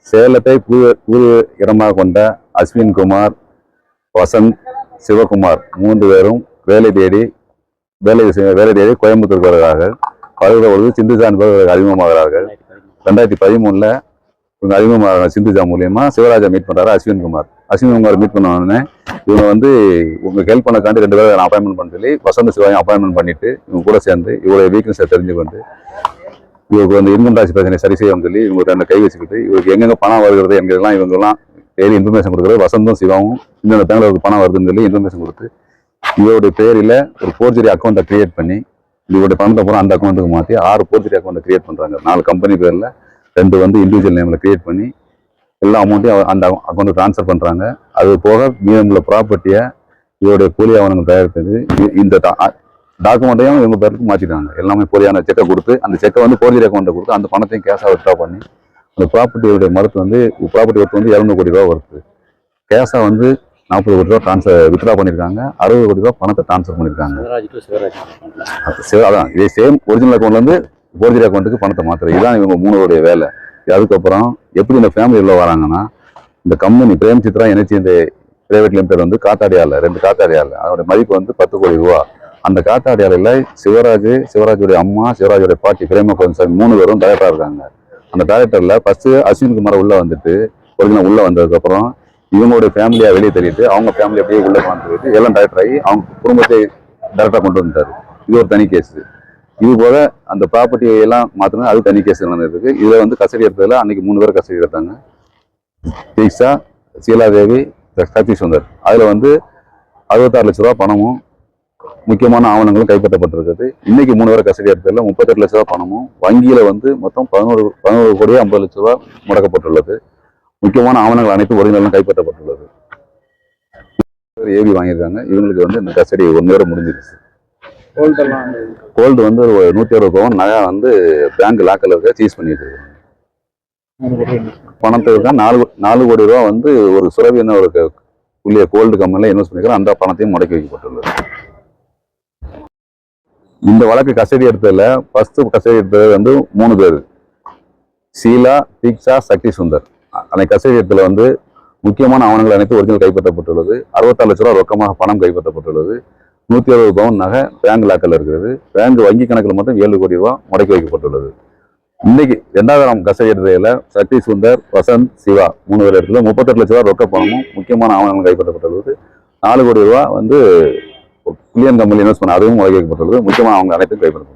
சேலத்தை புது இடமாக கொண்ட அஸ்வின் குமார், வசந்த், சிவகுமார் 3 பேரும் வேலை தேடி கோயம்புத்தூர் வருகிறார்கள். வருகிற பொழுது சிந்துஜா என்பவர்கள் அறிமுகமாகிறார்கள். 2013 இவங்க அறிமுகமாக சிந்துஜா மூலியமா சிவராஜா மீட் பண்றாரு அஸ்வின் குமார் மீட் பண்ண உடனே இவங்க வந்து உங்களுக்கு ஹெல்ப் பண்ணக்காண்டி 2 பேரும் அப்பாயின்மெண்ட் பண்ண சொல்லி வசந்த் சிவாயும் அப்பாயின்மெண்ட் பண்ணிட்டு இவங்க கூட சேர்ந்து இவருடைய வீக்னஸை தெரிஞ்சுக்கொண்டு இவருக்கு வந்து இன்கம் டாக்ஸ் பிரச்சனை சரி செய்யணும்னு சொல்லி இவங்க 2 கை வச்சுக்கிட்டு இவருக்கு எங்கெங்க பணம் வருகிறது எங்கெல்லாம் இவங்கெல்லாம் டெய்லி இன்ஃபர்மேஷன் கொடுக்குறது. வசந்தும் சிவாவும் இந்த பேங்க்ல பணம் வருதுன்னு சொல்லி இன்ஃபர்மேஷன் கொடுத்து இவருடைய பேரில் ஒரு போர்ஜரி அக்கௌண்ட்டை கிரியேட் பண்ணி இவருடைய பணத்தை பூரா அந்த அக்கௌண்ட்டுக்கு மாற்றி 6 போர்ஜரி அக்கௌண்ட்டை கிரியேட் பண்ணுறாங்க. 4 கம்பெனி பேரில் 2 வந்து இண்டிவிஜுவல் நேமில் கிரியேட் பண்ணி எல்லா அமௌண்ட்டையும் அந்த அக்கௌண்ட்டுக்கு ட்ரான்ஸ்ஃபர் பண்ணுறாங்க. அது போக மீதமுள்ள ப்ராப்பர்ட்டியை இவருடைய போலி ஆவணங்கள் தயாரித்தது இந்த டாக்குமெண்ட்டையும் இவங்க பேருக்கு மாற்றிட்டாங்க. எல்லாமே போலியான செக்கை கொடுத்து அந்த செக்கை வந்து போர்ஜரி அக்கௌண்ட்டை கொடுத்து அந்த பணத்தையும் கேஷாக வித்ட்ரா பண்ணி அந்த ப்ராப்பர்ட்டியோடைய ப்ராப்பர்ட்டி ஒர்த் வந்து 200 கோடி ரூபா வருது. கேஷாக வந்து 40 கோடி ரூபா வித்ட்ரா பண்ணியிருக்காங்க. 60 கோடி ரூபா பணத்தை ட்ரான்ஸ்ஃபர் பண்ணியிருக்காங்க. அதான் இதே சேம் ஒரிஜினல் அக்கௌண்ட்லேருந்து போர்ஜரி அக்கௌண்ட்டுக்கு பணத்தை மாற்றுறது. இதுதான் இவங்க 3 பேருடைய வேலை. அதுக்கப்புறம் எப்படி இந்த ஃபேமிலி உள்ள வராங்கன்னா இந்த கம்பெனி பிரேம் சித்ரா எனர்ஜி இந்த பிரைவேட் லிமிடெட் வந்து காத்தாடியால 2 காத்தாடியால அதோட மதிப்பு வந்து 10 கோடி ரூபா. அந்த காத்தாடியாலையில் சிவராஜுடைய அம்மா, சிவராஜுடைய பாட்டி பிரேம கோவிந்தசாமி 3 பேரும் டைரக்டராக இருக்காங்க. அந்த டைரக்டரில் ஃபர்ஸ்ட் அஸ்வின் குமார் உள்ள வந்துட்டு ஒரிஜினல் உள்ள வந்ததுக்கப்புறம் இவங்களுடைய ஃபேமிலியா வெளியே தள்ளிட்டு அவங்க ஃபேமிலி அப்படியே உள்ள வந்துட்டு எல்லாம் டைரக்டர் ஆகி அவங்க குடும்பத்தை டைரக்டா கொண்டு வந்துட்டாரு. இது ஒரு தனி கேஸ். இது போக அந்த ப்ராப்பர்ட்டி எல்லாம் மாத்தினா அது தனி கேஸ் நடந்திருக்கு. இதுல வந்து கஸ்டடி எடுத்ததுல அன்னைக்கு 3 பேர் கஸ்டடி எடுத்தாங்க. தீக்ஷா, சீலாதேவி, சக்தி சுந்தர். அதுல வந்து 66 லட்ச ரூபா பணமும் முக்கியமான ஆவணங்களும் கைப்பற்றப்பட்டிருக்குது. இன்னைக்கு 3 பேர் கஸ்டடி எடுத்ததுல 38 லட்ச ரூபா பணமும் வங்கியில வந்து மொத்தம் 11 கோடியே 50 லட்ச ரூபா முடக்கப்பட்டுள்ளது. முக்கியமான ஆவணங்கள் அனைத்து ஒரிஜினலும் கைப்பற்றப்பட்டுள்ளது. ஏவி வாங்கியிருக்காங்க. இவங்களுக்கு வந்து இந்த கஸ்டடி 1 நேரம் முடிஞ்சிருச்சு. கோல்டு வந்து 160 பவுன் நகை வந்து பேங்க் லாக்கர்ல இருக்க சீஸ் பண்ணி வச்சிருக்காங்க. பணத்துக்கு தான் 4 கோடி ரூபா வந்து ஒரு சுரவி என்ன ஒரு கோல்டு கம்பெனில இன்வெஸ்ட் பண்ணிக்கிறோம். அந்த பணத்தையும் முடக்கி வைக்கப்பட்டுள்ளது. இந்த வழக்கு கஸ்டடி எடுத்ததுல ஃபர்ஸ்ட் கஸ்டடி எடுத்தது வந்து 3 பேர், சீலா, தீக்ஷா, சக்தி சுந்தர். அன்னைக்கு கஸ்டடி எடுத்ததுல வந்து முக்கியமான ஆவணங்கள் அனைத்து ஒரிஜினல் கைப்பற்றப்பட்டுள்ளது. 66 லட்ச ரூபா ரொக்கமாக பணம் கைப்பற்றப்பட்டுள்ளது. 160 பவுன் நகை பேங்க் லாக்கர்ல இருக்கிறது. பேங்க் வங்கி கணக்கில் மட்டும் 7 கோடி ரூபா முடக்கி வைக்கப்பட்டுள்ளது. இன்னைக்கு 2வது கஸ்டடி எடுத்ததில் சக்தி சுந்தர், வசந்த், சிவா 3 பேர் இடத்துல 38 லட்ச ரூபா ரொக்க பணமும் முக்கியமான ஆவணங்கள் கைப்பற்றப்பட்டுள்ளது. 4 கோடி ரூபா வந்து பில்லியன் கம்பெனி இன்வெஸ்ட் பண்ண அதுவும் முடக்கி வைக்கப்பட்டுள்ளது. முக்கியமான அவங்க அனைத்தும் கைப்பற்றப்பட்டுள்ளது.